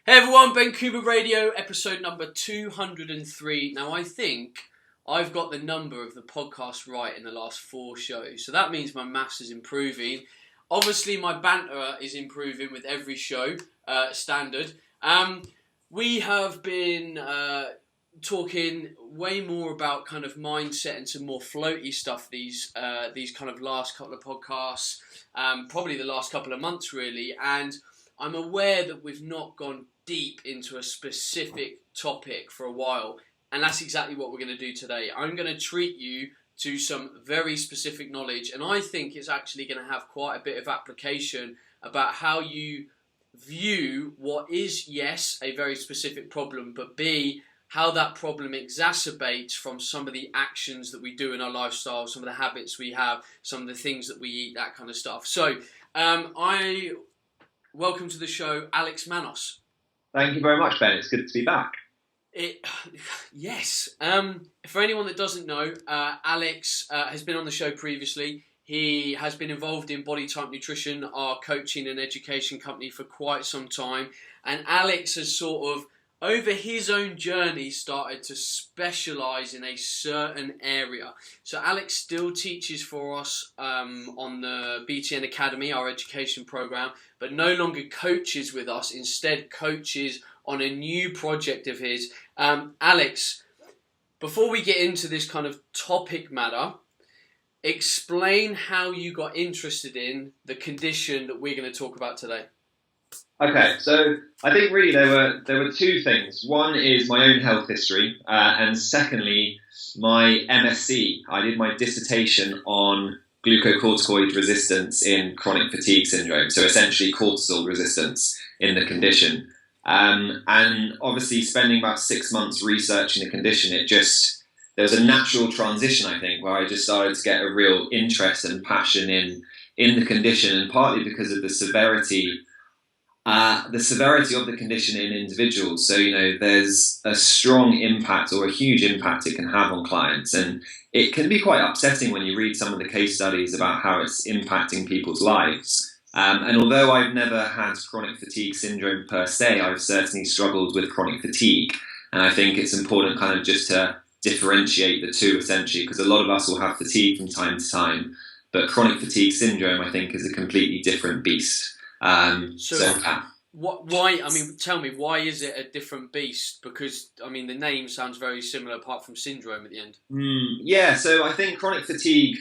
Hey everyone, Ben Coomber Radio, episode number 203. Now I think I've got the number of the podcast right in the last 4 shows, so that means my maths is improving. Obviously my banter is improving with every show, standard. We have been talking way more about kind of mindset and some more floaty stuff these kind of last couple of podcasts, probably the last couple of months really, and I'm aware that we've not gone deep into a specific topic for a while, and that's exactly what we're going to do today. I'm going to treat you to some very specific knowledge, and I think it's actually going to have quite a bit of application about how you view what is, yes, a very specific problem, but B, how that problem exacerbates from some of the actions that we do in our lifestyle, some of the habits we have, some of the things that we eat, that kind of stuff. So, welcome to the show, Alex Manos. Thank you very much, Ben. It's good to be back. Yes. For anyone that doesn't know, Alex has been on the show previously. He has been involved in Body Type Nutrition, our coaching and education company, for quite some time. And Alex has sort of, over his own journey, started to specialise in a certain area. So Alex still teaches for us on the BTN Academy, our education program, but no longer coaches with us, instead coaches on a new project of his. Alex, before we get into this kind of topic matter, explain how you got interested in the condition that we're going to talk about today. Okay, so I think really there were two things. One is my own health history, and secondly, my MSc. I did my dissertation on glucocorticoid resistance in chronic fatigue syndrome, so essentially cortisol resistance in the condition. And obviously spending about 6 months researching the condition, there was a natural transition, I think, where I just started to get a real interest and passion in the condition, and partly because of the severity of the condition in individuals. So, there's a strong impact or a huge impact it can have on clients. And it can be quite upsetting when you read some of the case studies about how it's impacting people's lives. And although I've never had chronic fatigue syndrome per se, I've certainly struggled with chronic fatigue. And I think it's important kind of just to differentiate the two, essentially, because a lot of us will have fatigue from time to time. But chronic fatigue syndrome, I think, is a completely different beast. Why? I mean, tell me, why is it a different beast? Because I mean, the name sounds very similar, apart from syndrome at the end. So I think chronic fatigue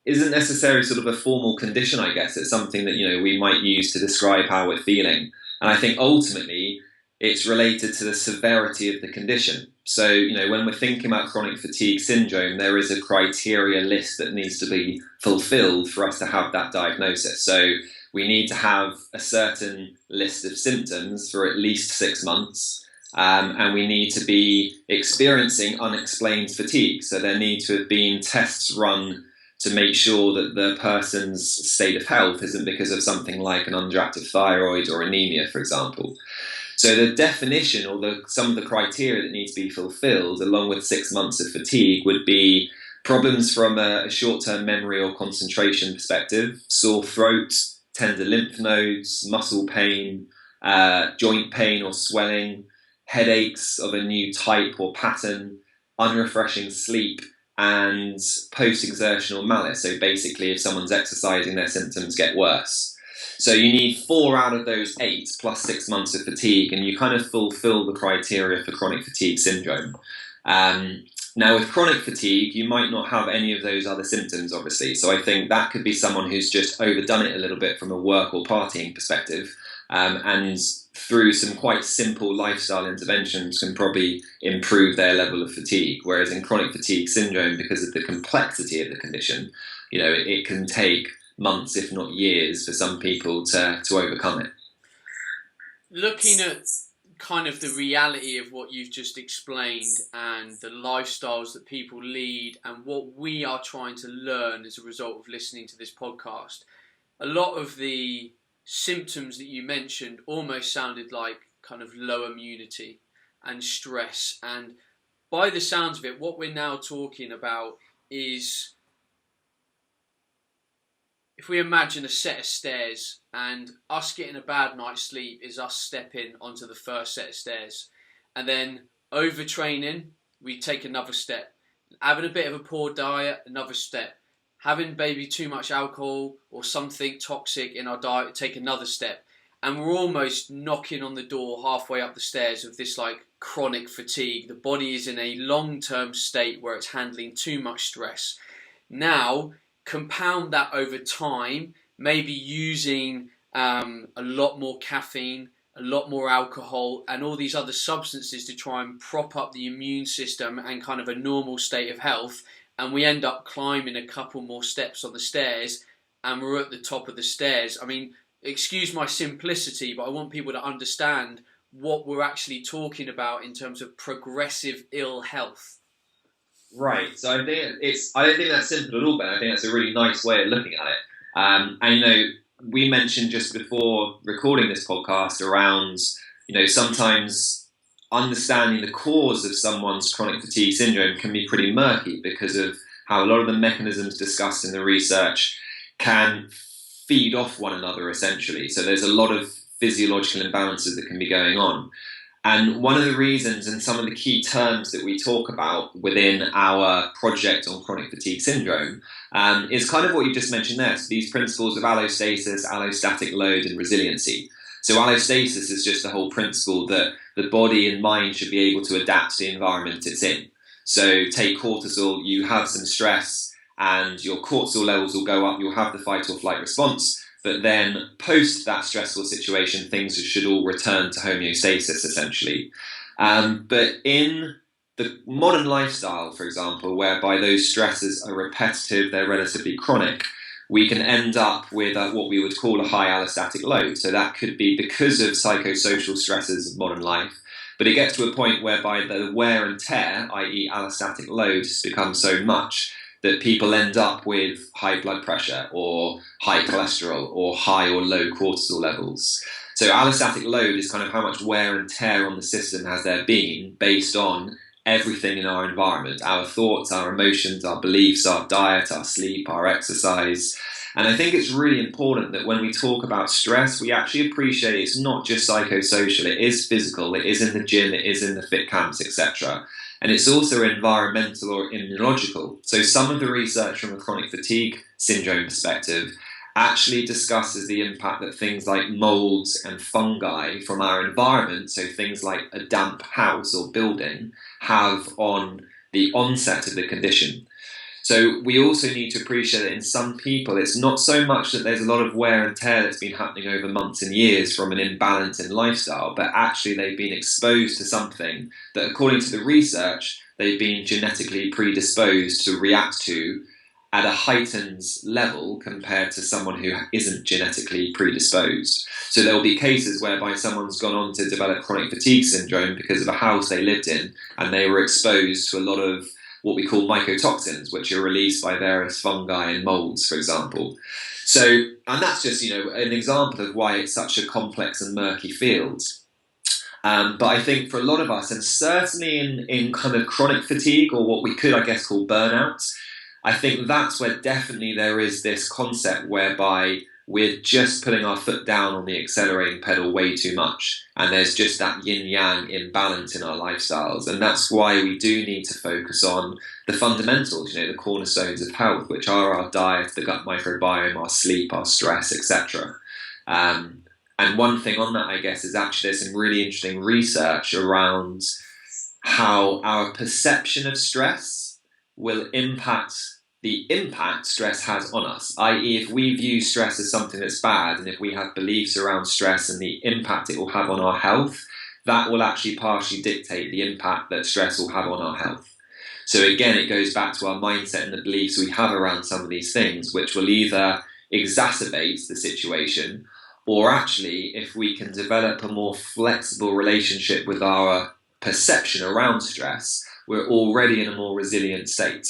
isn't necessarily sort of a formal condition. I guess it's something that we might use to describe how we're feeling, and I think ultimately it's related to the severity of the condition. So when we're thinking about chronic fatigue syndrome, there is a criteria list that needs to be fulfilled for us to have that diagnosis. So we need to have a certain list of symptoms for at least 6 months, and we need to be experiencing unexplained fatigue. So there need to have been tests run to make sure that the person's state of health isn't because of something like an underactive thyroid or anemia, for example. So the definition or some of the criteria that need to be fulfilled, along with 6 months of fatigue, would be problems from a short-term memory or concentration perspective, sore throat, tender lymph nodes, muscle pain, joint pain or swelling, headaches of a new type or pattern, unrefreshing sleep, and post-exertional malaise. So basically, if someone's exercising, their symptoms get worse. So you need 4 out of those 8 plus 6 months of fatigue, and you kind of fulfill the criteria for chronic fatigue syndrome. Now, with chronic fatigue, you might not have any of those other symptoms, obviously. So I think that could be someone who's just overdone it a little bit from a work or partying perspective, and through some quite simple lifestyle interventions can probably improve their level of fatigue. Whereas in chronic fatigue syndrome, because of the complexity of the condition, it can take months, if not years, for some people to overcome it. Looking at kind of the reality of what you've just explained and the lifestyles that people lead and what we are trying to learn as a result of listening to this podcast, a lot of the symptoms that you mentioned almost sounded like kind of low immunity and stress, and by the sounds of it, what we're now talking about is if we imagine a set of stairs, and us getting a bad night's sleep is us stepping onto the first set of stairs, and then overtraining, we take another step. Having a bit of a poor diet, another step. Having maybe too much alcohol or something toxic in our diet, take another step. And we're almost knocking on the door halfway up the stairs of this like chronic fatigue. The body is in a long-term state where it's handling too much stress. Now, compound that over time, maybe using a lot more caffeine, a lot more alcohol, and all these other substances to try and prop up the immune system and kind of a normal state of health. And we end up climbing a couple more steps on the stairs, and we're at the top of the stairs. I mean, excuse my simplicity, but I want people to understand what we're actually talking about in terms of progressive ill health. Right. So I don't think that's simple at all, Ben. I think that's a really nice way of looking at it. And we mentioned just before recording this podcast around, sometimes understanding the cause of someone's chronic fatigue syndrome can be pretty murky because of how a lot of the mechanisms discussed in the research can feed off one another, essentially. So there's a lot of physiological imbalances that can be going on. And one of the reasons and some of the key terms that we talk about within our project on chronic fatigue syndrome is kind of what you just mentioned there. So these principles of allostasis, allostatic load, and resiliency. So allostasis is just the whole principle that the body and mind should be able to adapt to the environment it's in. So take cortisol, you have some stress and your cortisol levels will go up, you'll have the fight or flight response. But then post that stressful situation, things should all return to homeostasis, essentially. But in the modern lifestyle, for example, whereby those stresses are repetitive, they're relatively chronic, we can end up with what we would call a high allostatic load. So that could be because of psychosocial stresses of modern life. But it gets to a point whereby the wear and tear, i.e. allostatic load, has become so much that people end up with high blood pressure or high cholesterol or high or low cortisol levels. So allostatic load is kind of how much wear and tear on the system has there been based on everything in our environment, our thoughts, our emotions, our beliefs, our diet, our sleep, our exercise. And I think it's really important that when we talk about stress, we actually appreciate it's not just psychosocial, it is physical, it is in the gym, it is in the fit camps, etc. And it's also environmental or immunological. So some of the research from a chronic fatigue syndrome perspective actually discusses the impact that things like molds and fungi from our environment, so things like a damp house or building, have on the onset of the condition. So we also need to appreciate that in some people, it's not so much that there's a lot of wear and tear that's been happening over months and years from an imbalance in lifestyle, but actually they've been exposed to something that, according to the research, they've been genetically predisposed to react to at a heightened level compared to someone who isn't genetically predisposed. So there will be cases whereby someone's gone on to develop chronic fatigue syndrome because of a house they lived in and they were exposed to a lot of what we call mycotoxins, which are released by various fungi and molds, for example. So, and that's just, an example of why it's such a complex and murky field. But I think for a lot of us, and certainly in kind of chronic fatigue, or what we could, I guess, call burnout, I think that's where definitely there is this concept whereby we're just putting our foot down on the accelerating pedal way too much. And there's just that yin-yang imbalance in our lifestyles. And that's why we do need to focus on the fundamentals, the cornerstones of health, which are our diet, the gut microbiome, our sleep, our stress, etc. And one thing on that, I guess, is actually there's some really interesting research around how our perception of stress will impact the impact stress has on us, i.e. if we view stress as something that's bad and if we have beliefs around stress and the impact it will have on our health, that will actually partially dictate the impact that stress will have on our health. So again, it goes back to our mindset and the beliefs we have around some of these things, which will either exacerbate the situation or actually, if we can develop a more flexible relationship with our perception around stress, we're already in a more resilient state.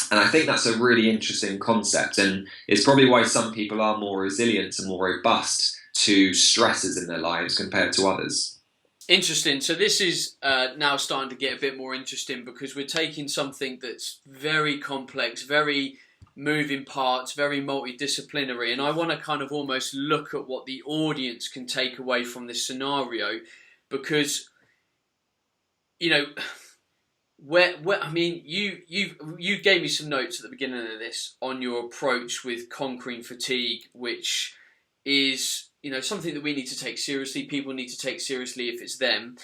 And I think that's a really interesting concept, and it's probably why some people are more resilient and more robust to stresses in their lives compared to others. Interesting. So this is now starting to get a bit more interesting because we're taking something that's very complex, very moving parts, very multidisciplinary, and I want to kind of almost look at what the audience can take away from this scenario, because I mean, you gave me some notes at the beginning of this on your approach with conquering fatigue, which is something that we need to take seriously. People need to take seriously if it's them.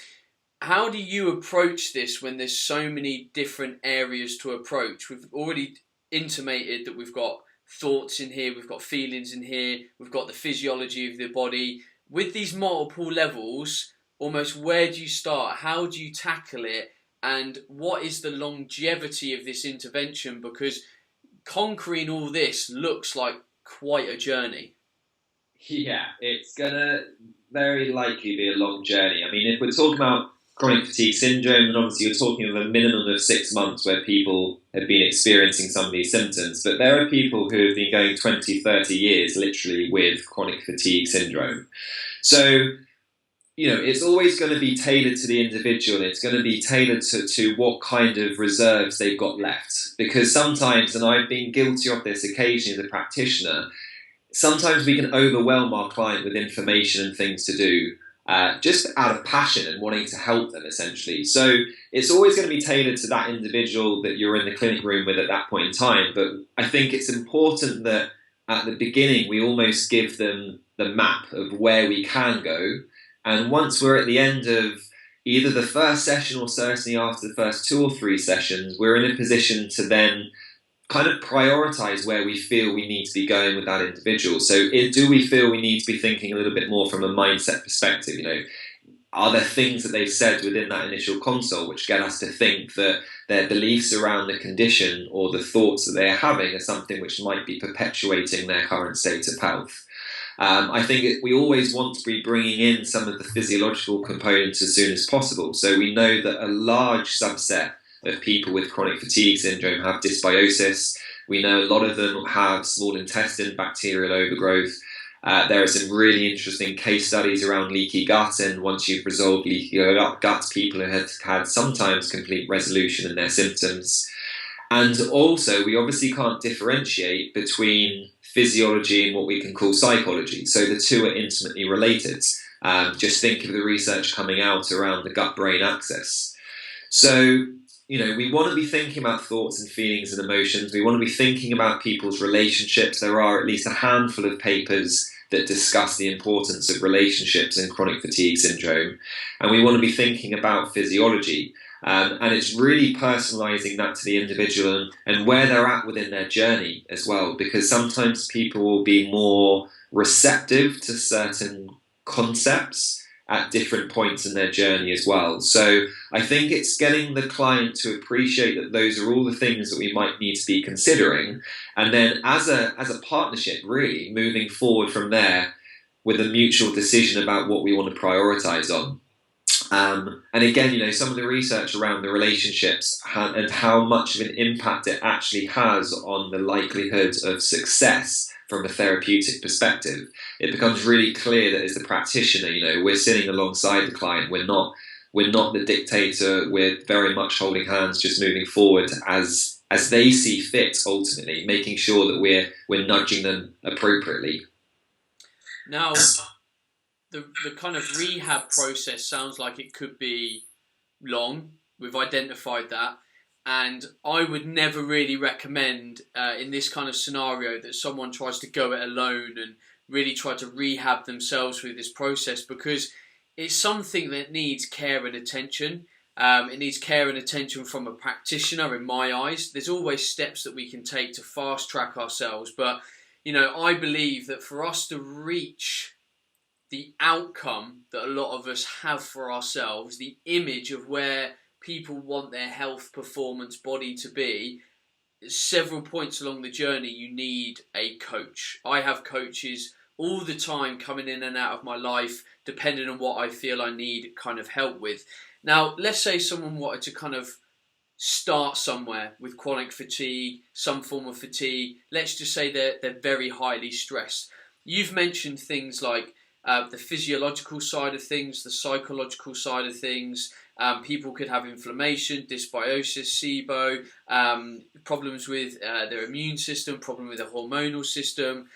How do you approach this when there's so many different areas to approach? We've already intimated that we've got thoughts in here, we've got feelings in here, we've got the physiology of the body. With these multiple levels, almost where do you start? How do you tackle it? And what is the longevity of this intervention? Because conquering all this looks like quite a journey. Yeah, it's going to very likely be a long journey. I mean, if we're talking about chronic fatigue syndrome, then obviously you're talking of a minimum of 6 months where people have been experiencing some of these symptoms. But there are people who have been going 20, 30 years literally with chronic fatigue syndrome. So, it's always going to be tailored to the individual. It's going to be tailored to what kind of reserves they've got left. Because sometimes, and I've been guilty of this occasionally as a practitioner, sometimes we can overwhelm our client with information and things to do, just out of passion and wanting to help them, essentially. So it's always going to be tailored to that individual that you're in the clinic room with at that point in time. But I think it's important that at the beginning we almost give them the map of where we can go. And once we're at the end of either the first session or certainly after the first 2 or 3 sessions, we're in a position to then kind of prioritize where we feel we need to be going with that individual. So do we feel we need to be thinking a little bit more from a mindset perspective? Are there things that they've said within that initial consult which get us to think that their beliefs around the condition or the thoughts that they are having are something which might be perpetuating their current state of health? I think we always want to be bringing in some of the physiological components as soon as possible. So we know that a large subset of people with chronic fatigue syndrome have dysbiosis. We know a lot of them have small intestine bacterial overgrowth. There are some really interesting case studies around leaky gut, and once you've resolved leaky gut, people who have had sometimes complete resolution in their symptoms. And also, we obviously can't differentiate between physiology and what we can call psychology. So the two are intimately related. Just think of the research coming out around the gut-brain axis. So, we want to be thinking about thoughts and feelings and emotions. We want to be thinking about people's relationships. There are at least a handful of papers that discuss the importance of relationships in chronic fatigue syndrome. And we want to be thinking about physiology. And it's really personalising that to the individual and where they're at within their journey as well, because sometimes people will be more receptive to certain concepts at different points in their journey as well. So I think it's getting the client to appreciate that those are all the things that we might need to be considering, and then as a partnership, really moving forward from there with a mutual decision about what we want to prioritise on. And again, some of the research around the relationships and how much of an impact it actually has on the likelihood of success from a therapeutic perspective, it becomes really clear that as the practitioner, we're sitting alongside the client. We're not the dictator. We're very much holding hands, just moving forward as they see fit. Ultimately, making sure that we're nudging them appropriately. Now, the kind of rehab process sounds like it could be long. We've identified that. And I would never really recommend in this kind of scenario that someone tries to go it alone and really try to rehab themselves through this process, because it's something that needs care and attention. It needs care and attention from a practitioner, in my eyes. There's always steps that we can take to fast track ourselves. But, I believe that for us to reach the outcome that a lot of us have for ourselves, the image of where people want their health, performance, body to be, several points along the journey you need a coach. I have coaches all the time coming in and out of my life depending on what I feel I need kind of help with. Now, let's say someone wanted to kind of start somewhere with chronic fatigue, some form of fatigue. Let's just say they're very highly stressed. You've mentioned things like the physiological side of things, the psychological side of things, People could have inflammation, dysbiosis, SIBO, problems with their immune system, problem with their hormonal system.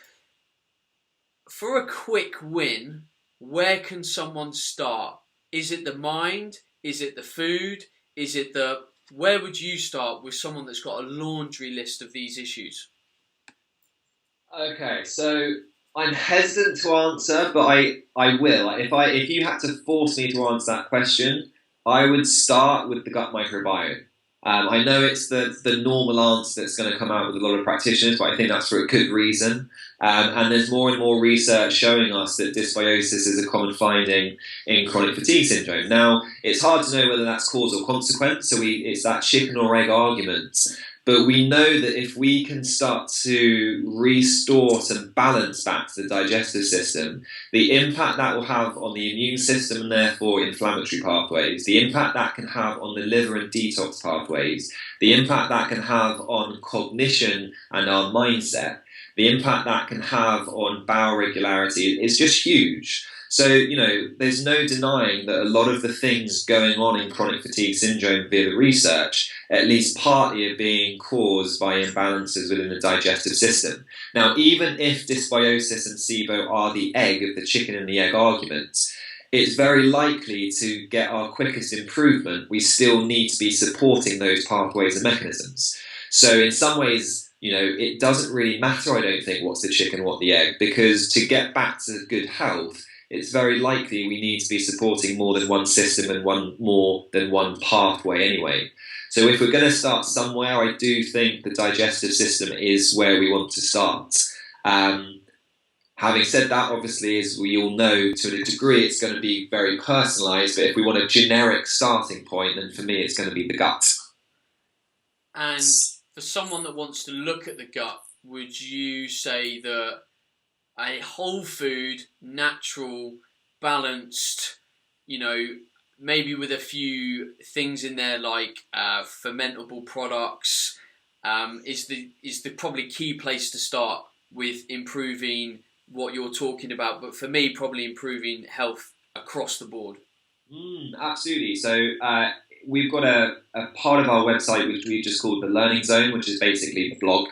For a quick win, where can someone start? Is it the mind? Is it the food? Is it the... Where would you start with someone that's got a laundry list of these issues? Okay, so I'm hesitant to answer, but I will. If you had to force me to answer that question, I would start with the gut microbiome. I know it's the normal answer that's going to come out with a lot of practitioners, but I think that's for a good reason. And there's more and more research showing us that dysbiosis is a common finding in chronic fatigue syndrome. Now, it's hard to know whether that's cause or consequence, so it's that chicken or egg argument. But we know that if we can start to restore some balance back to the digestive system, the impact that will have on the immune system and therefore inflammatory pathways, the impact that can have on the liver and detox pathways, the impact that can have on cognition and our mindset, the impact that can have on bowel regularity is just huge. So, there's no denying that a lot of the things going on in chronic fatigue syndrome via the research, at least partly, are being caused by imbalances within the digestive system. Now, even if dysbiosis and SIBO are the egg of the chicken and the egg argument, it's very likely to get our quickest improvement. We still need to be supporting those pathways and mechanisms. So in some ways, it doesn't really matter, I don't think, what's the chicken, what the egg, because to get back to good health, it's very likely we need to be supporting more than one system and more than one pathway anyway. So if we're going to start somewhere, I do think the digestive system is where we want to start. Having said that, obviously, as we all know, to a degree, it's going to be very personalised. But if we want a generic starting point, then for me, it's going to be the gut. And for someone that wants to look at the gut, would you say that a whole food, natural, balanced, maybe with a few things in there like fermentable products, is the probably key place to start with improving what you're talking about? But for me, probably improving health across the board. Absolutely. So we've got a part of our website which we've just called the Learning Zone, which is basically the blog.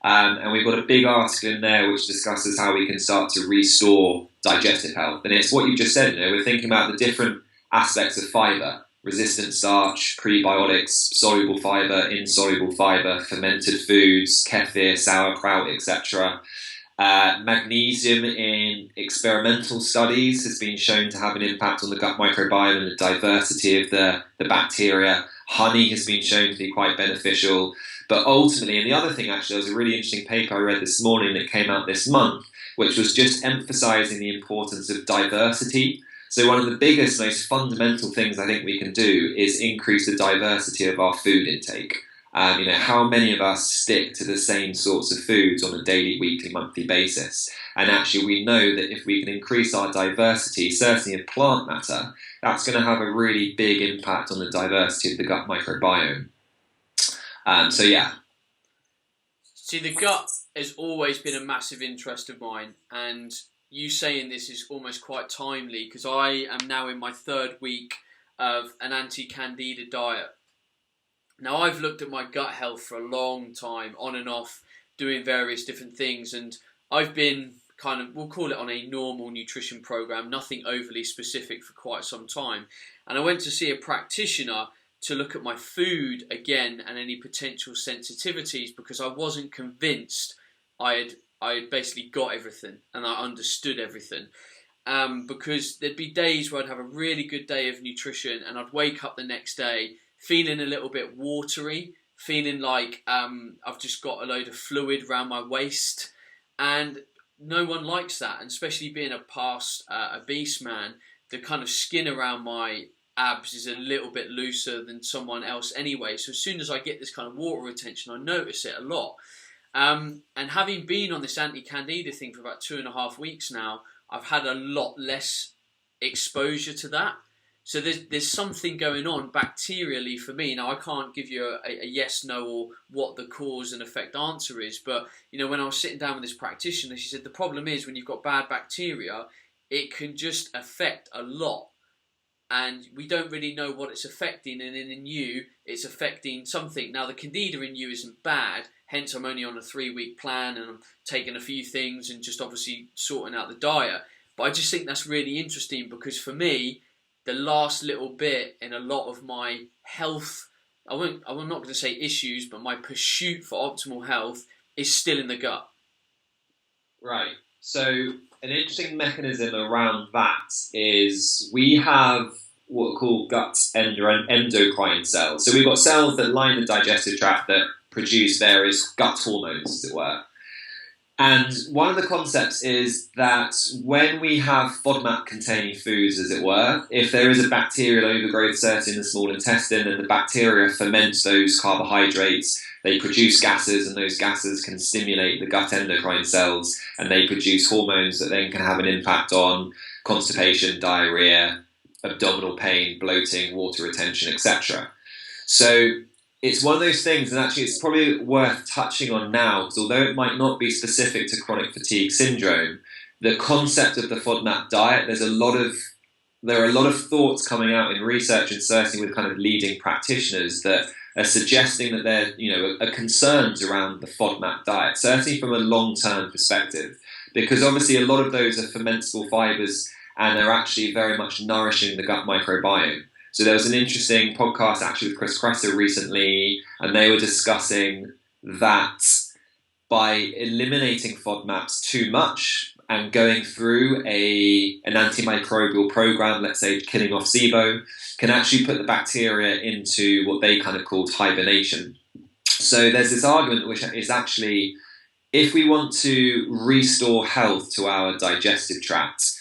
And we've got a big article in there which discusses how we can start to restore digestive health. And it's what you've just said, we're thinking about the different aspects of fibre: resistant starch, prebiotics, soluble fibre, insoluble fibre, fermented foods, kefir, sauerkraut, etc. Magnesium in experimental studies has been shown to have an impact on the gut microbiome and the diversity of the bacteria. Honey has been shown to be quite beneficial. But ultimately, and the other thing actually, there was a really interesting paper I read this morning that came out this month, which was just emphasising the importance of diversity. So one of the biggest, most fundamental things I think we can do is increase the diversity of our food intake. How many of us stick to the same sorts of foods on a daily, weekly, monthly basis? And actually, we know that if we can increase our diversity, certainly of plant matter, that's going to have a really big impact on the diversity of the gut microbiome. See, the gut has always been a massive interest of mine, and you saying this is almost quite timely because I am now in my third week of an anti-candida diet. Now, I've looked at my gut health for a long time, on and off, doing various different things, and I've been we'll call it on a normal nutrition program, nothing overly specific for quite some time. And I went to see a practitioner to look at my food again and any potential sensitivities because I wasn't convinced I had basically got everything and I understood everything. Because there'd be days where I'd have a really good day of nutrition and I'd wake up the next day feeling a little bit watery, feeling like I've just got a load of fluid around my waist, and no one likes that. And especially being a past obese man, the kind of skin around my abs is a little bit looser than someone else anyway. So as soon as I get this kind of water retention, I notice it a lot. And having been on this anti-candida thing for about 2.5 weeks now, I've had a lot less exposure to that. So there's something going on bacterially for me. Now, I can't give you a yes, no, or what the cause and effect answer is. But, when I was sitting down with this practitioner, she said the problem is when you've got bad bacteria, it can just affect a lot. and we don't really know what it's affecting, and in you it's affecting something. Now the candida in you isn't bad, hence I'm only on a 3-week plan and I'm taking a few things and just obviously sorting out the diet. But I just think that's really interesting, because for me, the last little bit in a lot of my health, I'm not going to say issues, but my pursuit for optimal health is still in the gut. Right. So an interesting mechanism around that is we have what are called gut endocrine cells. So we've got cells that line the digestive tract that produce various gut hormones, as it were. And one of the concepts is that when we have FODMAP-containing foods, as it were, if there is a bacterial overgrowth, certainly in the small intestine, and the bacteria ferment those carbohydrates, they produce gases, and those gases can stimulate the gut endocrine cells, and they produce hormones that then can have an impact on constipation, diarrhea, abdominal pain, bloating, water retention, etc. So it's one of those things, and actually it's probably worth touching on now, because although it might not be specific to chronic fatigue syndrome, the concept of the FODMAP diet, there are a lot of thoughts coming out in research, and certainly with kind of leading practitioners, that are suggesting that there are concerns around the FODMAP diet, certainly from a long-term perspective, because obviously a lot of those are fermentable fibres and they're actually very much nourishing the gut microbiome. So there was an interesting podcast actually with Chris Kresser recently, and they were discussing that by eliminating FODMAPs too much and going through an antimicrobial program, let's say killing off SIBO, can actually put the bacteria into what they kind of called hibernation. So there's this argument which is actually, if we want to restore health to our digestive tract,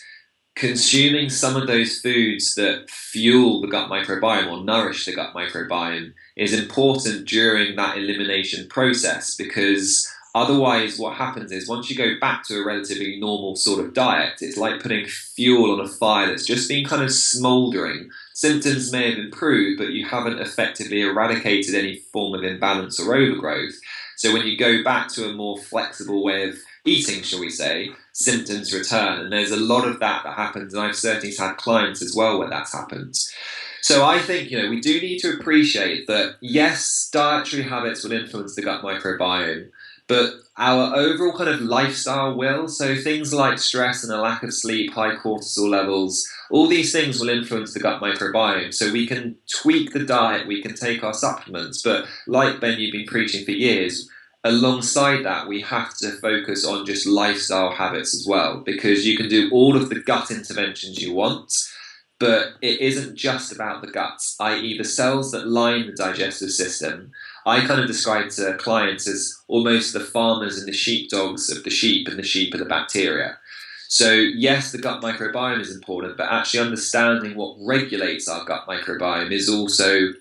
consuming some of those foods that fuel the gut microbiome or nourish the gut microbiome is important during that elimination process, because otherwise what happens is once you go back to a relatively normal sort of diet, it's like putting fuel on a fire that's just been kind of smouldering. Symptoms may have improved, but you haven't effectively eradicated any form of imbalance or overgrowth. So when you go back to a more flexible way of eating, shall we say, symptoms return. And there's a lot of that happens, and I've certainly had clients as well where that's happened. So I think, we do need to appreciate that, yes, dietary habits will influence the gut microbiome, but our overall kind of lifestyle will. So things like stress and a lack of sleep, high cortisol levels, all these things will influence the gut microbiome. So we can tweak the diet, we can take our supplements, but like Ben, you've been preaching for years, alongside that, we have to focus on just lifestyle habits as well, because you can do all of the gut interventions you want, but it isn't just about the guts, i.e. the cells that line the digestive system. I kind of describe to clients as almost the farmers and the sheepdogs of the sheep, and the sheep are the bacteria. So yes, the gut microbiome is important, but actually understanding what regulates our gut microbiome is also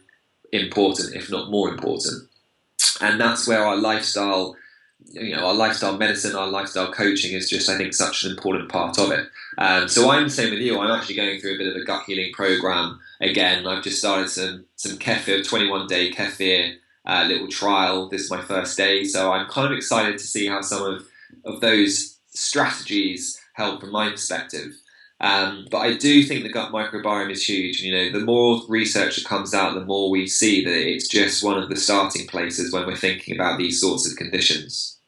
important, if not more important. And that's where our lifestyle medicine, our lifestyle coaching is just, I think, such an important part of it. So I'm the same with you. I'm actually going through a bit of a gut healing program again. I've just started some kefir, 21-day kefir little trial. This is my first day. So I'm kind of excited to see how some of those strategies help from my perspective. But I do think the gut microbiome is huge. The more research that comes out, the more we see that it's just one of the starting places when we're thinking about these sorts of conditions.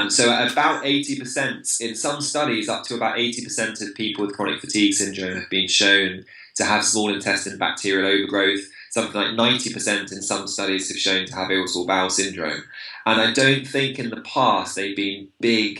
So about 80%, in some studies, up to about 80% of people with chronic fatigue syndrome have been shown to have small intestine bacterial overgrowth. Something like 90% in some studies have shown to have irritable bowel syndrome. And I don't think in the past they've been big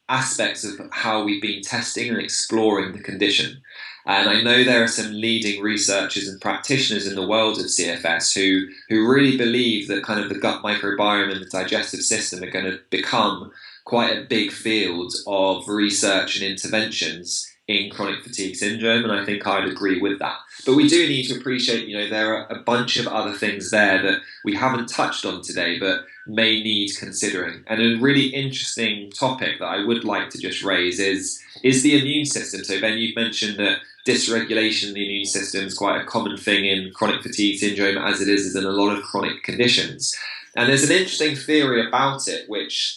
aspects of how we've been testing and exploring the condition. And I know there are some leading researchers and practitioners in the world of CFS who really believe that kind of the gut microbiome and the digestive system are going to become quite a big field of research and interventions in chronic fatigue syndrome, and I think I'd agree with that. But we do need to appreciate, there are a bunch of other things there that we haven't touched on today, but may need considering. And a really interesting topic that I would like to just raise is the immune system. So Ben, you've mentioned that dysregulation of the immune system is quite a common thing in chronic fatigue syndrome, as it is in a lot of chronic conditions. And there's an interesting theory about it,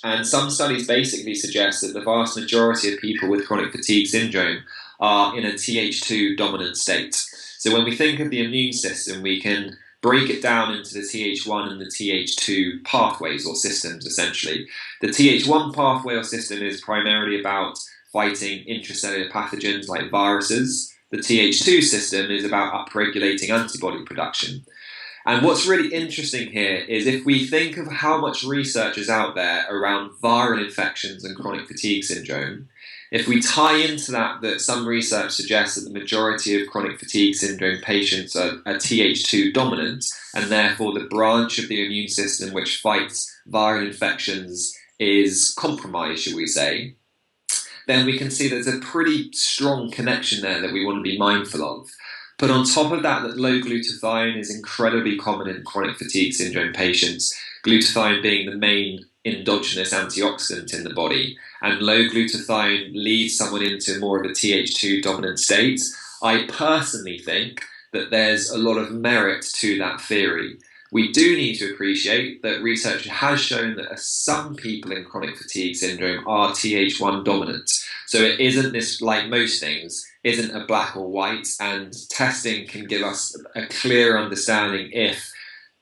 and some studies basically suggest that the vast majority of people with chronic fatigue syndrome are in a Th2 dominant state. So when we think of the immune system, we can break it down into the Th1 and the Th2 pathways or systems, essentially. The Th1 pathway or system is primarily about fighting intracellular pathogens like viruses. The Th2 system is about upregulating antibody production. And what's really interesting here is if we think of how much research is out there around viral infections and chronic fatigue syndrome, if we tie into that some research suggests that the majority of chronic fatigue syndrome patients are Th2 dominant, and therefore the branch of the immune system which fights viral infections is compromised, shall we say, then we can see there's a pretty strong connection there that we want to be mindful of. But on top of that low glutathione is incredibly common in chronic fatigue syndrome patients, glutathione being the main endogenous antioxidant in the body, and low glutathione leads someone into more of a Th2 dominant state. I personally think that there's a lot of merit to that theory. We do need to appreciate that research has shown that some people in chronic fatigue syndrome are Th1 dominant. So it isn't this, like most things, isn't a black or white, and testing can give us a clear understanding if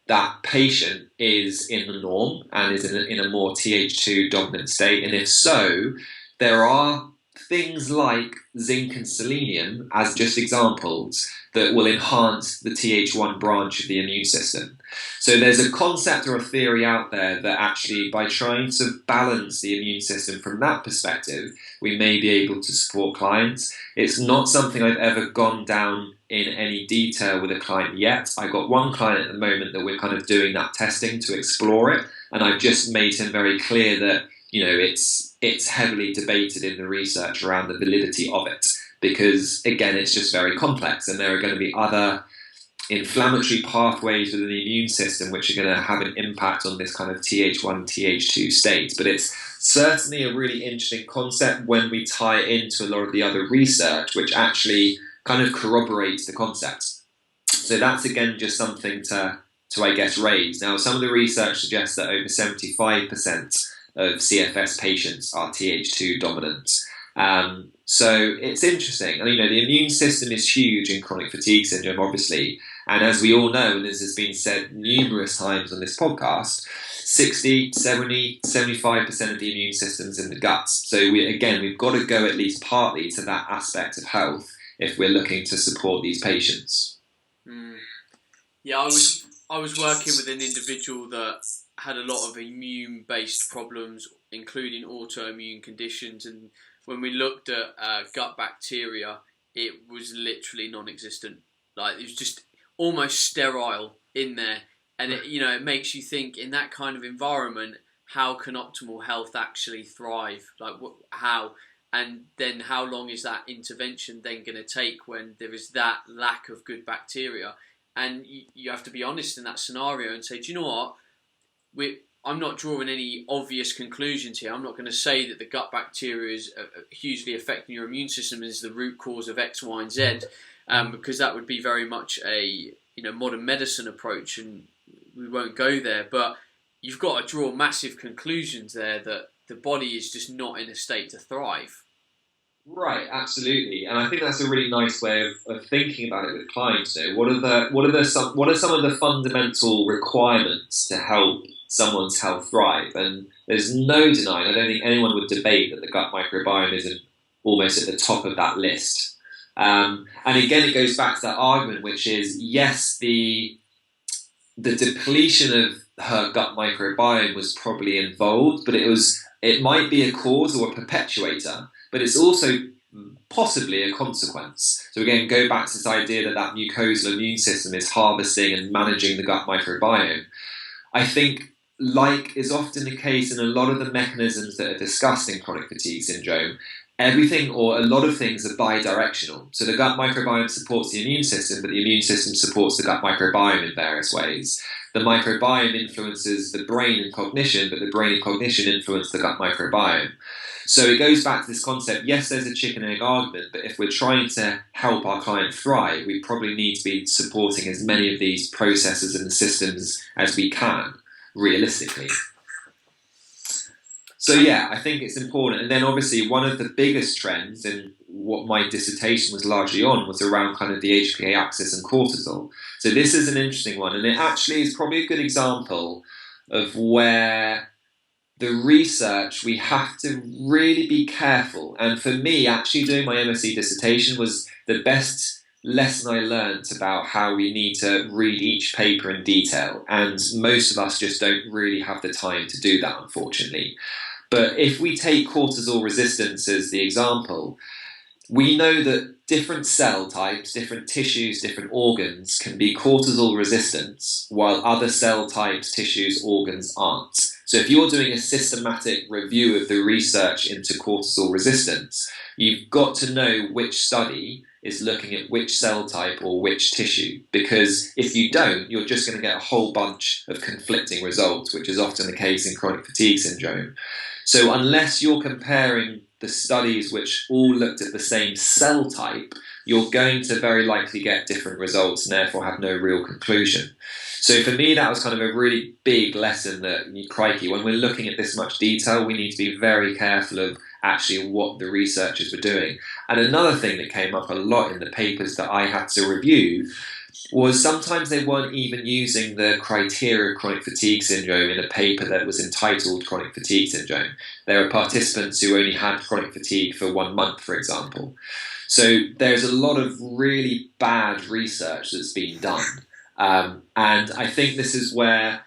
that patient is in the norm and is in a more Th2 dominant state. And if so, there are things like zinc and selenium as just examples that will enhance the Th1 branch of the immune system. So there's a concept or a theory out there that actually by trying to balance the immune system from that perspective, we may be able to support clients. It's not something I've ever gone down in any detail with a client yet. I've got one client at the moment that we're kind of doing that testing to explore it, and I've just made him very clear that it's heavily debated in the research around the validity of it, because again it's just very complex, and there are going to be other inflammatory pathways within the immune system which are going to have an impact on this kind of Th1, Th2 state. But it's certainly a really interesting concept when we tie it into a lot of the other research which actually kind of corroborates the concept. So that's again just something to I guess raise. Now some of the research suggests that over 75% of CFS patients are Th2 dominant. So it's interesting. And the immune system is huge in chronic fatigue syndrome, obviously. And as we all know, and as has been said numerous times on this podcast, 60, 70, 75% of the immune system's in the gut. So we've got to go at least partly to that aspect of health if we're looking to support these patients. Yeah, I was working with an individual that had a lot of immune-based problems, including autoimmune conditions, and when we looked at gut bacteria, it was literally non-existent. Like, it was just almost sterile in there, and it makes you think, in that kind of environment, how can optimal health actually thrive? Like, how? And then how long is that intervention then going to take when there is that lack of good bacteria? And you have to be honest in that scenario and say, do you know what? I'm not drawing any obvious conclusions here. I'm not going to say that the gut bacteria is hugely affecting your immune system and is the root cause of X, Y, and Z, because that would be very much a modern medicine approach, and we won't go there. But you've got to draw massive conclusions there that the body is just not in a state to thrive. Right, absolutely, and I think that's a really nice way of thinking about it with clients. What are some of the fundamental requirements to help someone's health thrive? And there's no denying, I don't think anyone would debate that the gut microbiome is almost at the top of that list. And again, it goes back to that argument, which is yes, the depletion of her gut microbiome was probably involved, but it might be a cause or a perpetuator. But it's also possibly a consequence. So again, go back to this idea that mucosal immune system is harvesting and managing the gut microbiome. I think, like is often the case in a lot of the mechanisms that are discussed in chronic fatigue syndrome, everything or a lot of things are bidirectional. So the gut microbiome supports the immune system, but the immune system supports the gut microbiome in various ways. The microbiome influences the brain and cognition, but the brain and cognition influence the gut microbiome. So it goes back to this concept, yes, there's a chicken and egg argument, but if we're trying to help our client thrive, we probably need to be supporting as many of these processes and systems as we can, realistically. So yeah, I think it's important. And then obviously one of the biggest trends in what my dissertation was largely on was around kind of the HPA axis and cortisol. So this is an interesting one, and it actually is probably a good example of where the research, we have to really be careful. And for me, actually doing my MSc dissertation was the best lesson I learned about how we need to read each paper in detail. And most of us just don't really have the time to do that, unfortunately. But if we take cortisol resistance as the example, we know that different cell types, different tissues, different organs can be cortisol resistant, while other cell types, tissues, organs aren't. So if you're doing a systematic review of the research into cortisol resistance, you've got to know which study is looking at which cell type or which tissue, because if you don't, you're just going to get a whole bunch of conflicting results, which is often the case in chronic fatigue syndrome. So unless you're comparing the studies which all looked at the same cell type, you're going to very likely get different results and therefore have no real conclusion. So for me, that was kind of a really big lesson that, crikey, when we're looking at this much detail, we need to be very careful of actually what the researchers were doing. And another thing that came up a lot in the papers that I had to review was sometimes they weren't even using the criteria of chronic fatigue syndrome in a paper that was entitled chronic fatigue syndrome. There were participants who only had chronic fatigue for 1 month, for example. So there's a lot of really bad research that's been done. And I think this is where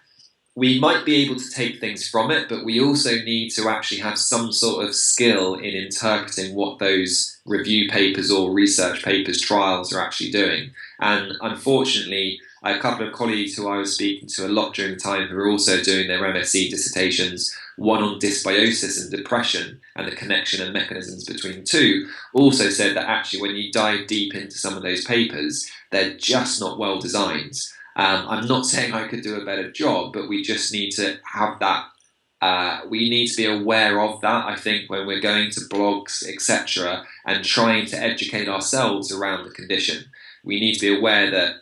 we might be able to take things from it, but we also need to actually have some sort of skill in interpreting what those review papers or research papers, trials are actually doing. And unfortunately, I have a couple of colleagues who I was speaking to a lot during the time who are also doing their MSc dissertations, one on dysbiosis and depression and the connection and mechanisms between the two, also said that actually when you dive deep into some of those papers, they're just not well designed. I'm not saying I could do a better job, but we just need to have that. We need to be aware of that, I think, when we're going to blogs, etc., and trying to educate ourselves around the condition. We need to be aware that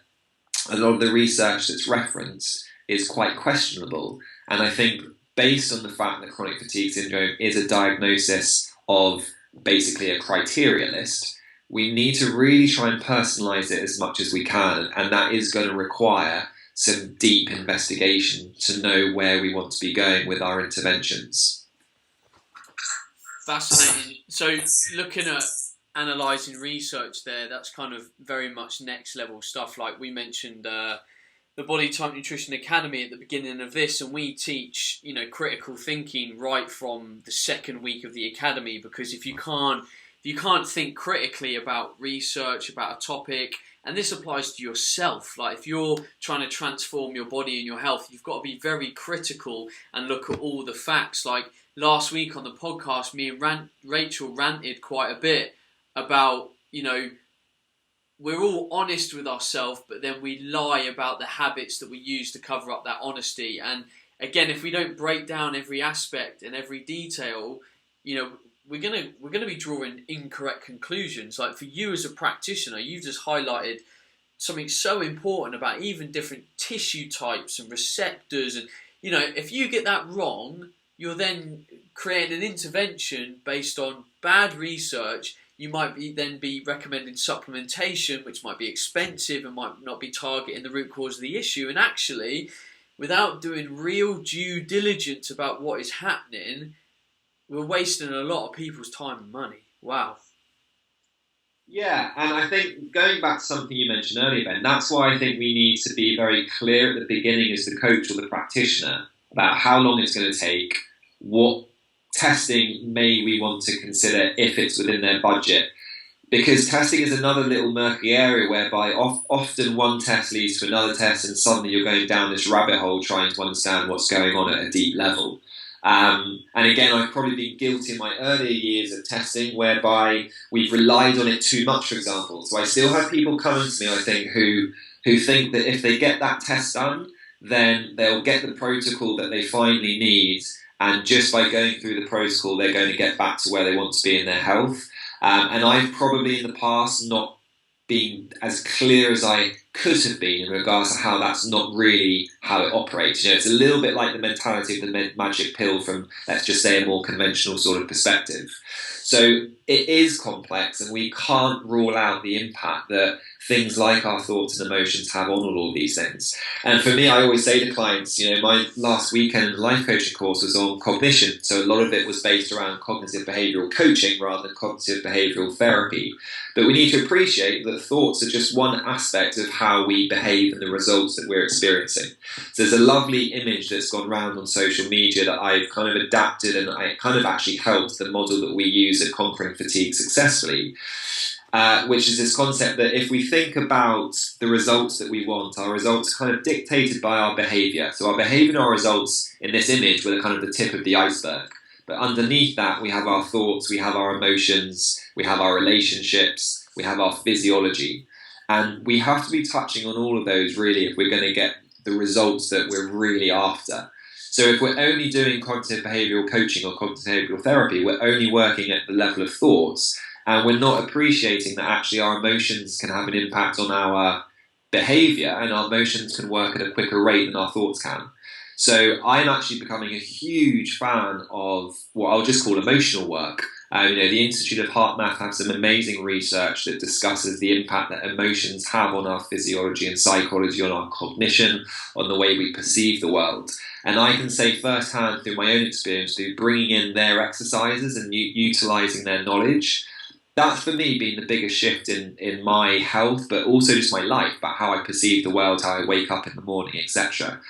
a lot of the research that's referenced is quite questionable. And I think based on the fact that chronic fatigue syndrome is a diagnosis of basically a criteria list, we need to really try and personalise it as much as we can. And that is going to require some deep investigation to know where we want to be going with our interventions. Fascinating. So looking at analysing research there, that's kind of very much next level stuff. Like we mentioned the Body Type Nutrition Academy at the beginning of this, and we teach, critical thinking right from the second week of the academy, because if you can't think critically about research, about a topic, and this applies to yourself, like if you're trying to transform your body and your health, you've got to be very critical and look at all the facts. Like last week on the podcast, me and Rachel ranted quite a bit about, we're all honest with ourselves, but then we lie about the habits that we use to cover up that honesty. And again, if we don't break down every aspect and every detail, we're gonna be drawing incorrect conclusions. Like for you as a practitioner, you've just highlighted something so important about even different tissue types and receptors, and if you get that wrong, you're then creating an intervention based on bad research. You might be recommending supplementation, which might be expensive and might not be targeting the root cause of the issue. And actually, without doing real due diligence about what is happening, we're wasting a lot of people's time and money. Wow. Yeah, and I think going back to something you mentioned earlier, Ben, that's why I think we need to be very clear at the beginning as the coach or the practitioner about how long it's going to take, what testing may we want to consider if it's within their budget. Because testing is another little murky area whereby often one test leads to another test and suddenly you're going down this rabbit hole trying to understand what's going on at a deep level. And again, I've probably been guilty in my earlier years of testing whereby we've relied on it too much, for example. So I still have people coming to me, I think, who think that if they get that test done, then they'll get the protocol that they finally need, and just by going through the protocol, they're going to get back to where they want to be in their health. And I've probably in the past not been as clear as I could have been in regards to how that's not really how it operates. You know, it's a little bit like the mentality of the magic pill from, let's just say, a more conventional sort of perspective. So it is complex, and we can't rule out the impact that things like our thoughts and emotions have on all of these things. And for me, I always say to clients, you know, my last weekend life coaching course was on cognition. So a lot of it was based around cognitive behavioural coaching rather than cognitive behavioural therapy. But we need to appreciate that thoughts are just one aspect of how we behave and the results that we're experiencing. So there's a lovely image that's gone around on social media that I've kind of adapted, and I kind of actually helped the model that we use at Conquering Fatigue successfully. Which is this concept that if we think about the results that we want, our results are kind of dictated by our behaviour. So our behaviour and our results in this image were kind of the tip of the iceberg. But underneath that, we have our thoughts, we have our emotions, we have our relationships, we have our physiology. And we have to be touching on all of those, really, if we're going to get the results that we're really after. So if we're only doing cognitive behavioural coaching or cognitive behavioural therapy, we're only working at the level of thoughts, and we're not appreciating that actually our emotions can have an impact on our behaviour, and our emotions can work at a quicker rate than our thoughts can. So I'm actually becoming a huge fan of what I'll just call emotional work. You know, the Institute of Heart Math have some amazing research that discusses the impact that emotions have on our physiology and psychology, on our cognition, on the way we perceive the world. And I can say firsthand through my own experience, through bringing in their exercises and utilising their knowledge, that's for me been the biggest shift in my health, but also just my life, about how I perceive the world, how I wake up in the morning, etc.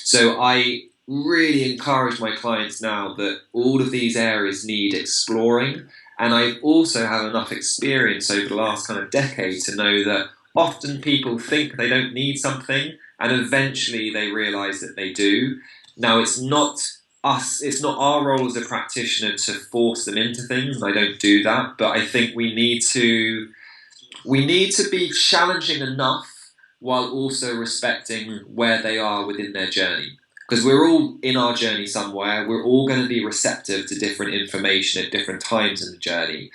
So I really encourage my clients now that all of these areas need exploring, and I also have enough experience over the last kind of decade to know that often people think they don't need something, and eventually they realise that they do. Now, it's not our role as a practitioner to force them into things, and I don't do that, but I think we need to be challenging enough while also respecting where they are within their journey. Because we're all in our journey somewhere, we're all going to be receptive to different information at different times in the journey.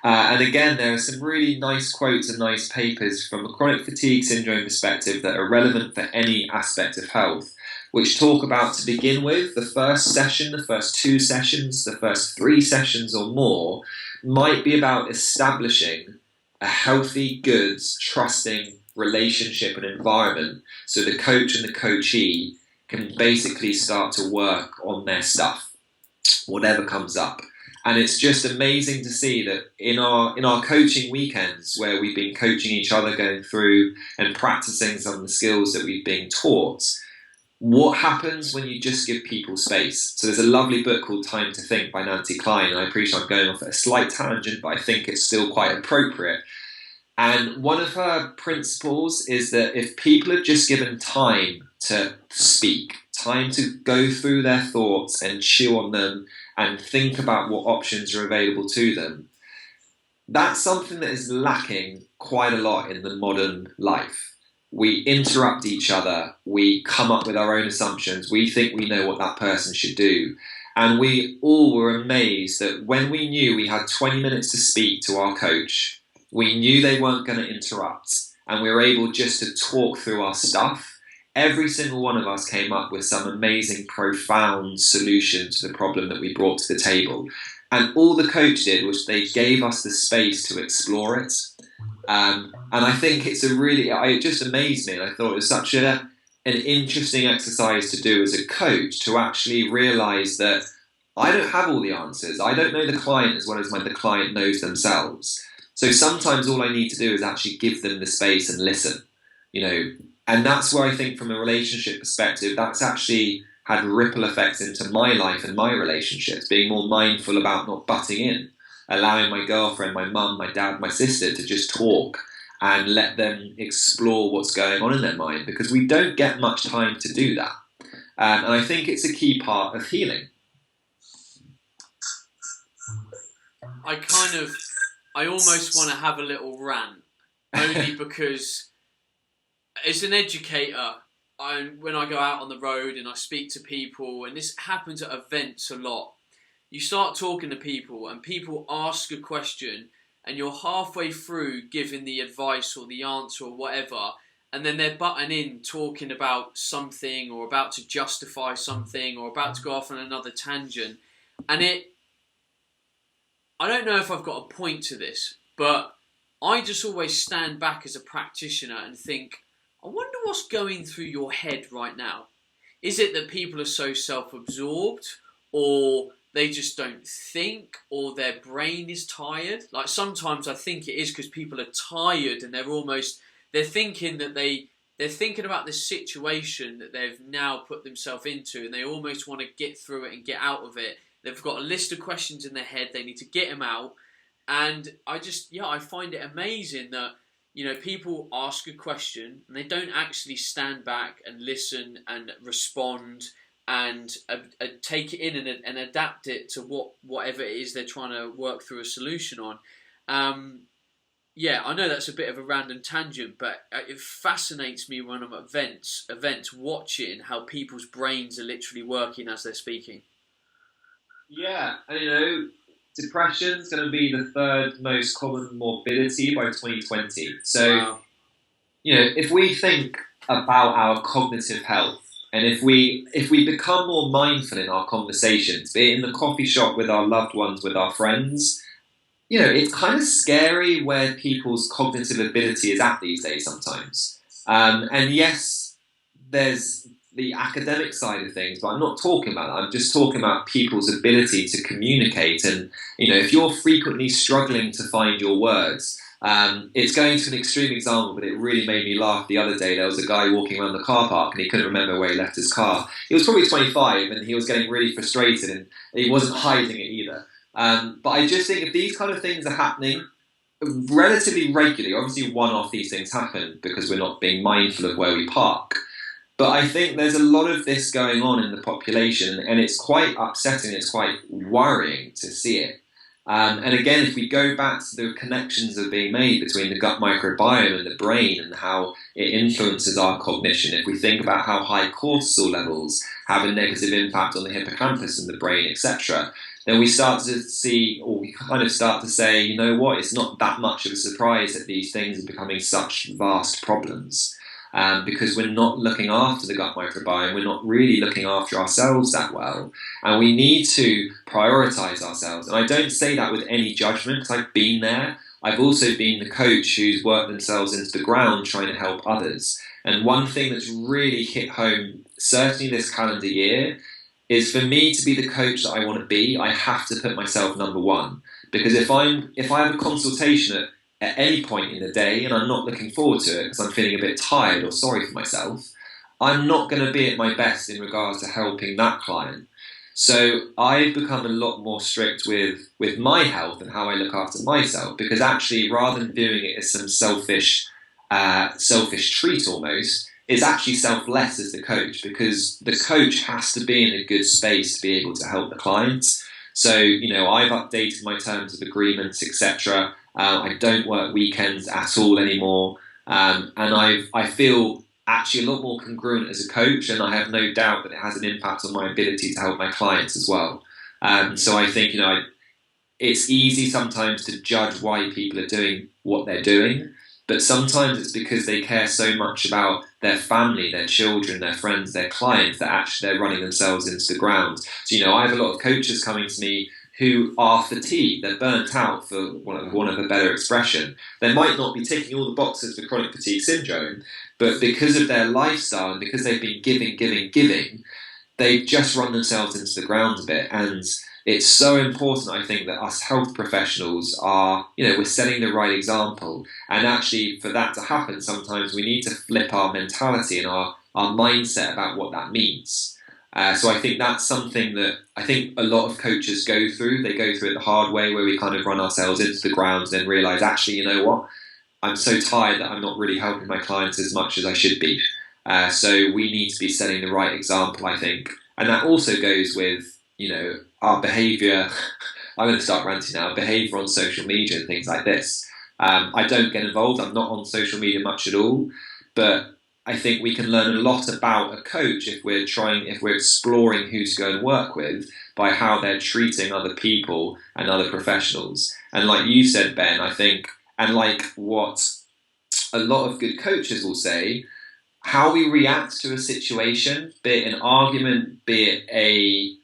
And again, there are some really nice quotes and nice papers from a chronic fatigue syndrome perspective that are relevant for any aspect of health, which talk about, to begin with, the first session, the first 2 sessions, the first 3 sessions or more might be about establishing a healthy, good, trusting relationship and environment so the coach and the coachee can basically start to work on their stuff, whatever comes up. And it's just amazing to see that in our coaching weekends, where we've been coaching each other, going through and practicing some of the skills that we've been taught, what happens when you just give people space. So there's a lovely book called Time to Think by Nancy Klein, and I appreciate I'm going off at a slight tangent, but I think it's still quite appropriate. And one of her principles is that if people are just given time to speak, time to go through their thoughts and chew on them and think about what options are available to them, that's something that is lacking quite a lot in the modern life. We interrupt each other, we come up with our own assumptions, we think we know what that person should do. And we all were amazed that when we knew we had 20 minutes to speak to our coach, we knew they weren't going to interrupt, and we were able just to talk through our stuff. Every single one of us came up with some amazing, profound solution to the problem that we brought to the table. And all the coach did was they gave us the space to explore it. And I think it just amazed me. And I thought it was such an interesting exercise to do as a coach, to actually realise that I don't have all the answers. I don't know the client as well as the client knows themselves. So sometimes all I need to do is actually give them the space and listen, you know. And that's where I think from a relationship perspective, that's actually had ripple effects into my life and my relationships, being more mindful about not butting in, allowing my girlfriend, my mum, my dad, my sister to just talk and let them explore what's going on in their mind, because we don't get much time to do that. And I think it's a key part of healing. I almost want to have a little rant, only because as an educator, when I go out on the road and I speak to people, and this happens at events a lot, you start talking to people and people ask a question and you're halfway through giving the advice or the answer or whatever, and then they're butting in talking about something or about to justify something or about to go off on another tangent. And I don't know if I've got a point to this, but I just always stand back as a practitioner and think, I wonder what's going through your head right now. Is it that people are so self-absorbed, or they just don't think, or their brain is tired? Like sometimes I think it is because people are tired and they're thinking that they're thinking about this situation that they've now put themselves into, and they almost want to get through it and get out of it. They've got a list of questions in their head, they need to get them out. And I find it amazing that, people ask a question and they don't actually stand back and listen and respond and take it in and adapt it to whatever it is they're trying to work through a solution on. I know that's a bit of a random tangent, but it fascinates me when I'm at events watching how people's brains are literally working as they're speaking. Yeah, and depression is going to be the third most common morbidity by 2020. So, Wow. If we think about our cognitive health, and if we become more mindful in our conversations, be it in the coffee shop with our loved ones, with our friends, it's kind of scary where people's cognitive ability is at these days sometimes. And yes, there's the academic side of things, but I'm not talking about that. I'm just talking about people's ability to communicate. And, if you're frequently struggling to find your words, it's going to an extreme example, but it really made me laugh the other day. There was a guy walking around the car park and he couldn't remember where he left his car. He was probably 25 and he was getting really frustrated, and he wasn't hiding it either. But I just think if these kind of things are happening relatively regularly, obviously one-off these things happen because we're not being mindful of where we park. But I think there's a lot of this going on in the population, and it's quite upsetting, it's quite worrying to see it. And again, if we go back to the connections that are being made between the gut microbiome and the brain and how it influences our cognition, if we think about how high cortisol levels have a negative impact on the hippocampus and the brain, etc., then we start to see, or we kind of start to say, you know what, it's not that much of a surprise that these things are becoming such vast problems. Because we're not looking after the gut microbiome, we're not really looking after ourselves that well, and we need to prioritise ourselves. And I don't say that with any judgment, because I've been there. I've also been the coach who's worked themselves into the ground trying to help others. And one thing that's really hit home, certainly this calendar year, is for me to be the coach that I want to be, I have to put myself number one. Because if I have a consultation at any point in the day and I'm not looking forward to it because I'm feeling a bit tired or sorry for myself, I'm not going to be at my best in regards to helping that client. So I've become a lot more strict with my health and how I look after myself, because actually, rather than viewing it as some selfish treat almost, it's actually selfless as the coach, because the coach has to be in a good space to be able to help the clients. So, I've updated my terms of agreements, etc. I don't work weekends at all anymore, and I feel actually a lot more congruent as a coach, and I have no doubt that it has an impact on my ability to help my clients as well. So I think it's easy sometimes to judge why people are doing what they're doing, but sometimes it's because they care so much about their family, their children, their friends, their clients, that actually they're running themselves into the ground. So I have a lot of coaches coming to me who are fatigued, they're burnt out, for want of a better expression. They might not be ticking all the boxes for chronic fatigue syndrome, but because of their lifestyle and because they've been giving, they've just run themselves into the ground a bit. And it's so important, I think, that us health professionals are, we're setting the right example. And actually, for that to happen, sometimes we need to flip our mentality and our mindset about what that means. So I think that's something that I think a lot of coaches go through. They go through it the hard way, where we kind of run ourselves into the ground and then realise, actually, you know what? I'm so tired that I'm not really helping my clients as much as I should be. So we need to be setting the right example, I think. And that also goes with, our behaviour. I'm going to start ranting now. Behaviour on social media and things like this. I don't get involved. I'm not on social media much at all. But I think we can learn a lot about a coach if we're exploring who to go and work with by how they're treating other people and other professionals. And like you said, Ben, I think, and like what a lot of good coaches will say, how we react to a situation, be it an argument, be it a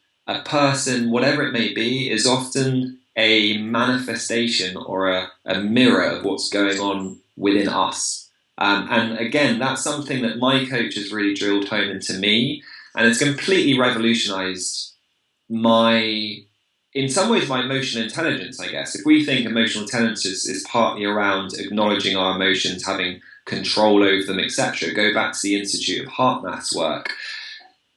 person, whatever it may be, is often a manifestation or a mirror of what's going on within us. And again, that's something that my coach has really drilled home into me, and it's completely revolutionized in some ways, my emotional intelligence, I guess. If we think emotional intelligence is partly around acknowledging our emotions, having control over them, etc., go back to the Institute of Heart Maths work,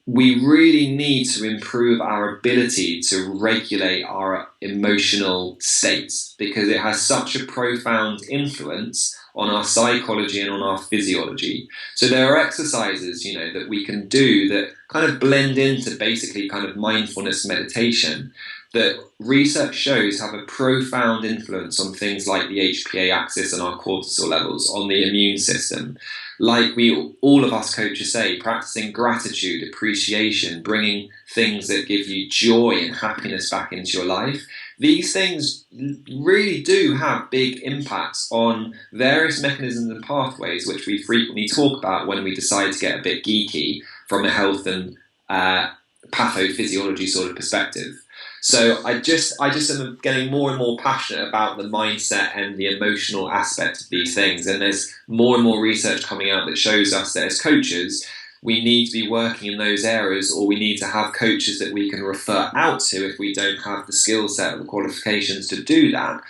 we really need to improve our ability to regulate our emotional states, because it has such a profound influence on our psychology and on our physiology. So there are exercises, that we can do that kind of blend into basically kind of mindfulness meditation that research shows have a profound influence on things like the HPA axis and our cortisol levels, on the immune system. Like all of us coaches say, practicing gratitude, appreciation, bringing things that give you joy and happiness back into your life. These things really do have big impacts on various mechanisms and pathways, which we frequently talk about when we decide to get a bit geeky from a health and pathophysiology sort of perspective. So I just am getting more and more passionate about the mindset and the emotional aspect of these things. And there's more and more research coming out that shows us that as coaches, we need to be working in those areas, or we need to have coaches that we can refer out to if we don't have the skill set or the qualifications to do that.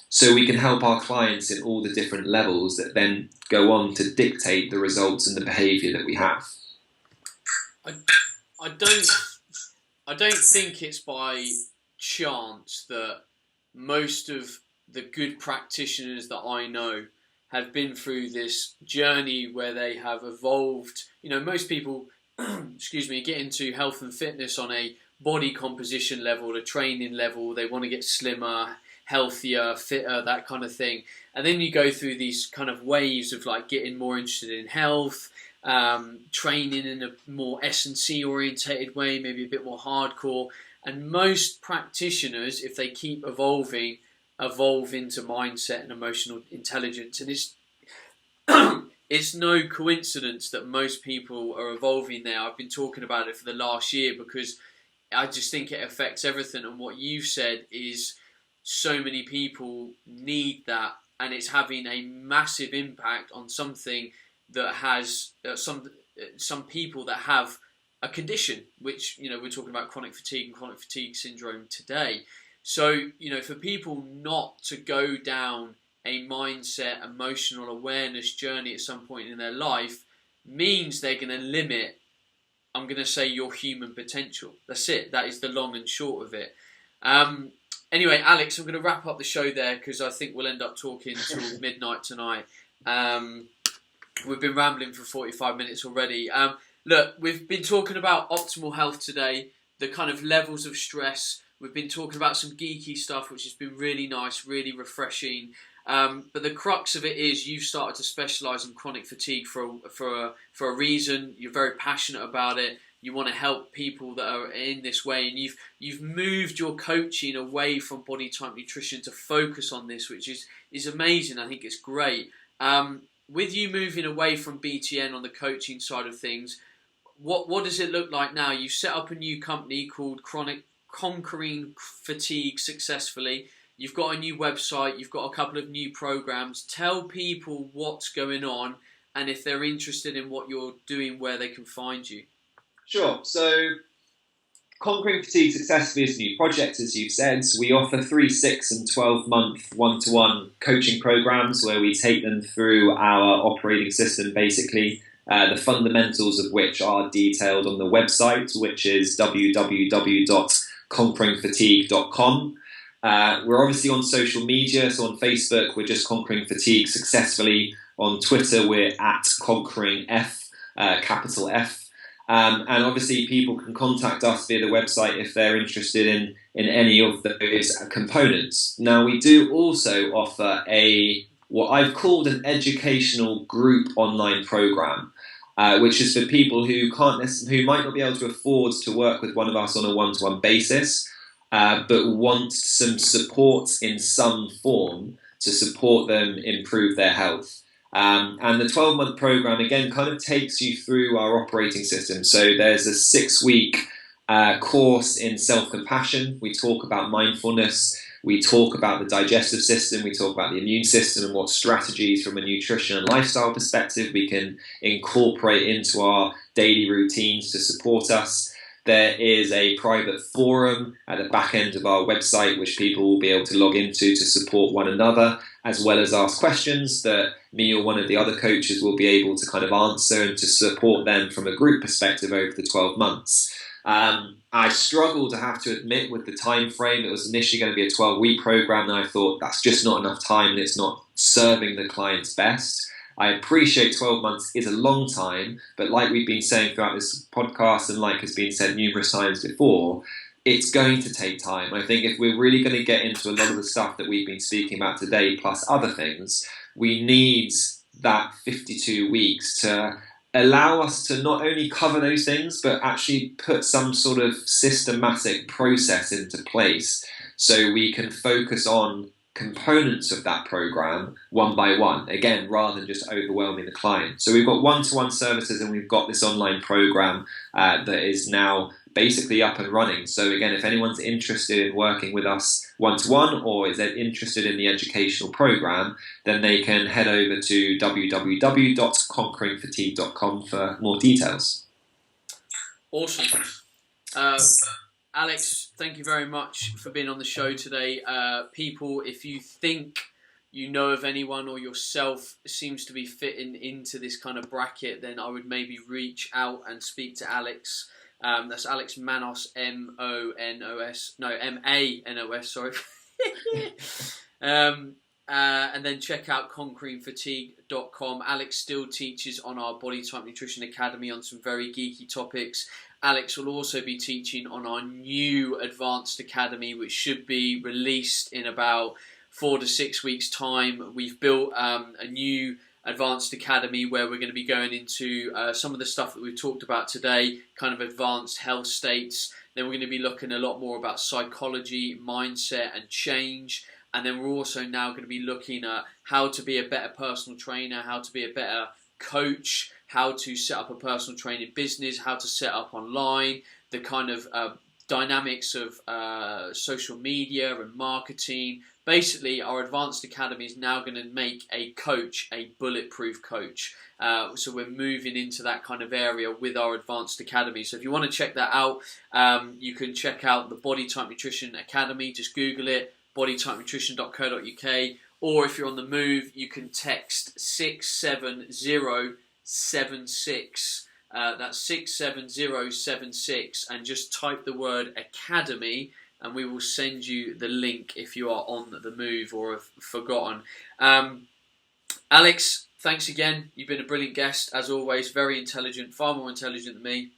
So we can help our clients in all the different levels that then go on to dictate the results and the behaviour that we have. I don't think it's by chance that most of the good practitioners that I know have been through this journey where they have evolved. Most people, get into health and fitness on a body composition level, a training level. They want to get slimmer, healthier, fitter, that kind of thing. And then you go through these kind of waves of like getting more interested in health, training in a more S&C orientated way, maybe a bit more hardcore. And most practitioners, if they keep evolve into mindset and emotional intelligence. And it's no coincidence that most people are evolving there. I've been talking about it for the last year because I just think it affects everything. And what you've said is so many people need that, and it's having a massive impact on something that has some people that have a condition, which we're talking about chronic fatigue and chronic fatigue syndrome today. So for people not to go down a mindset, emotional awareness journey at some point in their life means they're going to limit, I'm going to say, your human potential. That's it. That is the long and short of it. Anyway, Alex, I'm going to wrap up the show there because I think we'll end up talking till midnight tonight. We've been rambling for 45 minutes already. Look, we've been talking about optimal health today, the kind of levels of stress. We've been talking about some geeky stuff, which has been really nice, really refreshing. But the crux of it is you've started to specialise in chronic fatigue for a reason. You're very passionate about it. You want to help people that are in this way, and you've moved your coaching away from body type nutrition to focus on this, which is amazing. I think it's great. With you moving away from BTN on the coaching side of things, what does it look like now? You set up a new company called Conquering Fatigue Successfully. You've got a new website. You've got a couple of new programs. Tell people what's going on, and if they're interested in what you're doing, where they can find you. Sure. So Conquering Fatigue Successfully is a new project, as you've said. So we offer 3, 6 and 12-month one-to-one coaching programs where we take them through our operating system, basically, the fundamentals of which are detailed on the website, which is www.conqueringfatigue.com. We're obviously on social media, so on Facebook, we're just Conquering Fatigue Successfully. On Twitter, we're at Conquering F, capital F. And obviously people can contact us via the website if they're interested in any of those components. Now, we do also offer what I've called an educational group online program, which is for people who might not be able to afford to work with one of us on a one-to-one basis, but want some support in some form to support them improve their health. And the 12-month program, again, kind of takes you through our operating system. So there's a 6-week course in self-compassion. We talk about mindfulness. We talk about the digestive system. We talk about the immune system and what strategies from a nutrition and lifestyle perspective we can incorporate into our daily routines to support us. There is a private forum at the back end of our website which people will be able to log into to support one another, as well as ask questions that me or one of the other coaches will be able to kind of answer and to support them from a group perspective over the 12 months. I struggled, to have to admit, with the time frame. It was initially going to be a 12-week program, and I thought that's just not enough time and it's not serving the clients best. I appreciate 12 months is a long time, but like we've been saying throughout this podcast and like has been said numerous times before, it's going to take time. I think if we're really going to get into a lot of the stuff that we've been speaking about today, plus other things, we need that 52 weeks to allow us to not only cover those things, but actually put some sort of systematic process into place so we can focus on components of that program one by one, again, rather than just overwhelming the client. So we've got one-to-one services and we've got this online program that is now basically up and running. So again, if anyone's interested in working with us one-to-one or is interested in the educational program, then they can head over to www.conqueringfatigue.com for more details. Awesome. Alex, thank you very much for being on the show today. People, if you think you know of anyone or yourself seems to be fitting into this kind of bracket, then I would maybe reach out and speak to Alex. That's Alex Manos, M-O-N-O-S. No, M-A-N-O-S, sorry. And then check out conqueringfatigue.com. Alex still teaches on our Body Type Nutrition Academy on some very geeky topics. Alex will also be teaching on our new Advanced Academy, which should be released in about 4 to 6 weeks' time. We've built a new Advanced Academy where we're going to be going into some of the stuff that we've talked about today, kind of advanced health states. Then we're going to be looking a lot more about psychology, mindset and change. And then we're also now going to be looking at how to be a better personal trainer, how to be a better coach, how to set up a personal training business, how to set up online, the kind of dynamics of social media and marketing. Basically, our Advanced Academy is now going to make a coach a bulletproof coach. So we're moving into that kind of area with our Advanced Academy. So if you want to check that out, you can check out the Body Type Nutrition Academy. Just Google it, bodytypenutrition.co.uk. Or if you're on the move, you can text 67076. That's 67076, and just type the word Academy, and we will send you the link if you are on the move or have forgotten. Alex, thanks again. You've been a brilliant guest, as always. Very intelligent, far more intelligent than me.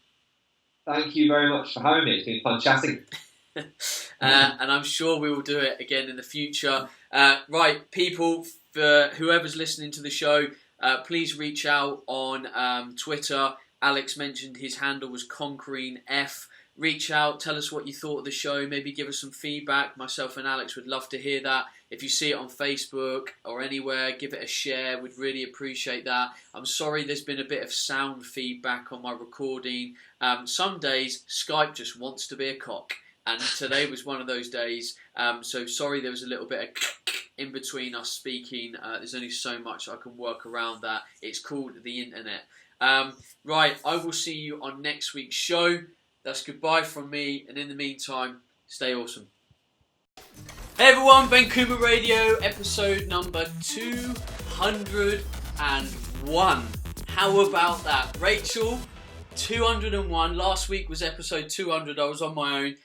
Thank you very much for having me. It's been fun chatting. And I'm sure we will do it again in the future. Right, people, for whoever's listening to the show, please reach out on Twitter. Alex mentioned his handle was Conquering F. Reach out, tell us what you thought of the show, maybe give us some feedback. Myself and Alex would love to hear that. If you see it on Facebook or anywhere, give it a share. We'd really appreciate that. I'm sorry there's been a bit of sound feedback on my recording. Some days Skype just wants to be a cock, and today was one of those days. So sorry there was a little bit of in between us speaking. There's only so much I can work around that. It's called the internet. Right, I will see you on next week's show. That's goodbye from me, and in the meantime, stay awesome. Hey everyone, Ben Coomber Radio, episode number 201. How about that? Rachel, 201. Last week was episode 200. I was on my own.